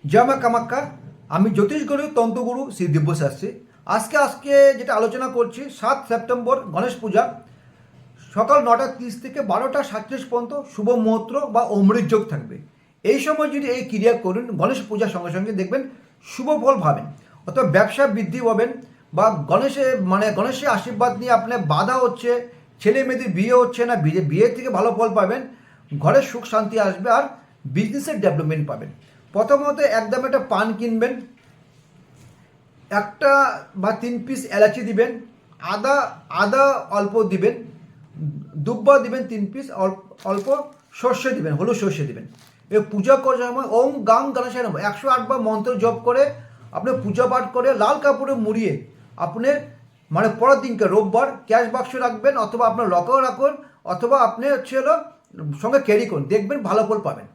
জয় মা কামাখ্যা। আমি জ্যোতিষগুরু তন্ত্রগুরু শ্রী দিব্যশাস্ত্রী। আজকে যেটা আলোচনা করছি, 7 সেপ্টেম্বর গণেশ পূজা, সকাল 9:30 থেকে 12:37 পর্যন্ত শুভ মুহূর্ত বা অমৃত যোগ থাকবে। এই সময় যদি এই ক্রিয়া করুন, গণেশ পূজার সঙ্গে সঙ্গে দেখবেন শুভ ফল পাবেন, অথবা ব্যবসা বৃদ্ধি পাবেন, বা গণেশের আশীর্বাদ নিয়ে আপনার বাধা হচ্ছে, ছেলে মেয়েদের বিয়ে হচ্ছে না, বিয়ে থেকে ভালো ফল পাবেন, ঘরের সুখ শান্তি আসবে, আর বিজনেসের ডেভেলপমেন্ট পাবেন। প্রথমত একদম একটা পান কিনবেন, একটা বা 3 পিস এলাচি দিবেন, আদা আদা অল্প দিবেন, দুব্বা দিবেন 3 পিস, অল্প সর্ষে দিবেন, হলুদ সর্ষে দিবেন। এ পূজা করার সময় ওম গাং গণেশায় নমঃ 108 বার মন্ত্র জপ করে আপনি পূজা পাঠ করে লাল কাপড়ে মুড়িয়ে আপনি পরের দিনকে রোববার ক্যাশ বাক্স রাখবেন, অথবা আপনার লকারও রাখুন, অথবা আপনি সঙ্গে ক্যারি করুন, দেখবেন ভালো ফল পাবেন।